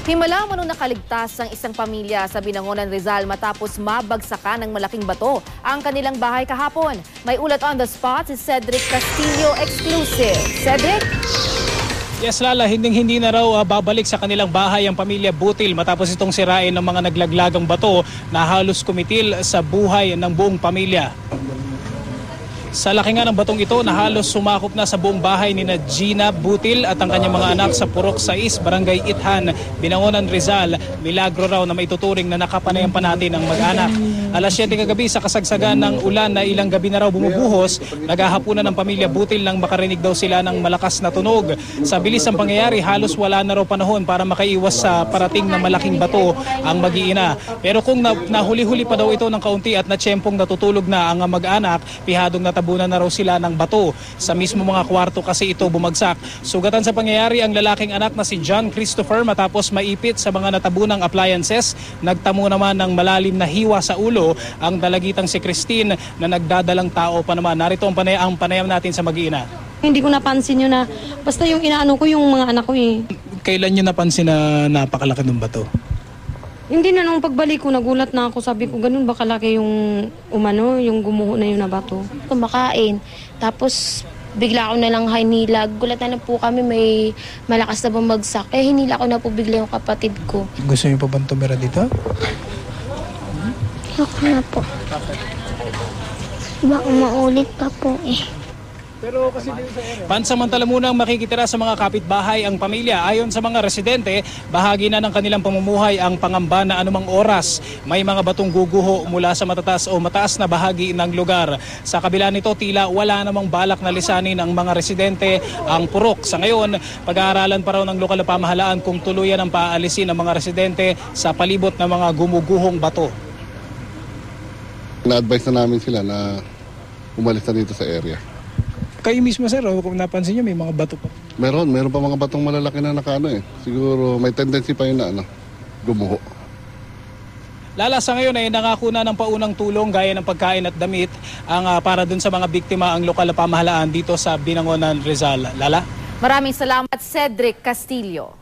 Himala mo nung nakaligtas ang isang pamilya sa Binangonan, Rizal matapos mabagsakan ng malaking bato ang kanilang bahay kahapon. May ulat on the spot si Cedric Castillo exclusive. Cedric? Yes, Lala, hindi na raw babalik sa kanilang bahay ang pamilya Butil matapos itong sirain ng mga naglaglagang bato na halos kumitil sa buhay ng buong pamilya. Sa laki nga ng batong ito na halos sumakop na sa buong bahay ni Gina Butil at ang kanyang mga anak sa Purok 6, Barangay Ithan, Binangonan, Rizal. Milagro raw na maituturing na nakapanayang pa natin ang mag-anak. Alas 7 kagabi sa kasagsagan ng ulan na ilang gabi na raw bumubuhos, naghahapunan ng pamilya Butil nang makarinig daw sila ng malakas na tunog. Sa bilis ng pangyayari, halos wala na raw panahon para makaiwas sa parating na malaking bato ang mag-iina. Pero kung nahuli-huli pa daw ito ng kaunti at natsyempong natutulog na ang mag-anak, pihadong natabunan na raw sila ng bato. Sa mismo mga kwarto kasi ito bumagsak. Sugatan sa pangyayari ang lalaking anak na si John Christopher matapos maipit sa mga natabunang appliances. Nagtamo naman ng malalim na hiwa sa ulo ang dalagitang si Christine na nagdadalang tao pa naman. Narito ang panayam natin sa mag-iina. Hindi ko napansin yun na basta yung inaano ko yung mga anak ko eh. Kailan nyo napansin na napakalaki ng bato? Hindi na nung pagbalik ko nagulat na ako, sabi ko ganun ba kalaki yung yung gumuho na yun na bato. Kumakain. Tapos bigla ako na lang hinilag. Gulat na po kami may malakas na bumagsak. Hinila ko na po bigla yung kapatid ko. Gusto niyo pa bang tumira dito? Ako na po. Baka maulit pa po eh. Pansamantala munang makikitira sa mga kapitbahay ang pamilya. Ayon sa mga residente, bahagi na ng kanilang pamumuhay ang pangamba na anumang oras may mga batong guguho mula sa mataas na bahagi ng lugar. Sa kabila nito, tila wala namang balak na lisanin ang mga residente ang purok. Sa ngayon, pag-aaralan pa raw ng lokal na pamahalaan kung tuluyan ang paalisin ng mga residente sa palibot ng mga gumuguhong bato. Na-advise na namin sila na umalis na dito sa area. Kayo mismo, sir, kung napansin nyo, may mga bato pa. Meron pa mga batong malalaki na nakano eh. Siguro may tendency pa yun na gumuho. Lala, sa ngayon ay nangako na ng paunang tulong gaya ng pagkain at damit para dun sa mga biktima ang lokal na pamahalaan dito sa Binangonan, Rizal. Lala? Maraming salamat, Cedric Castillo.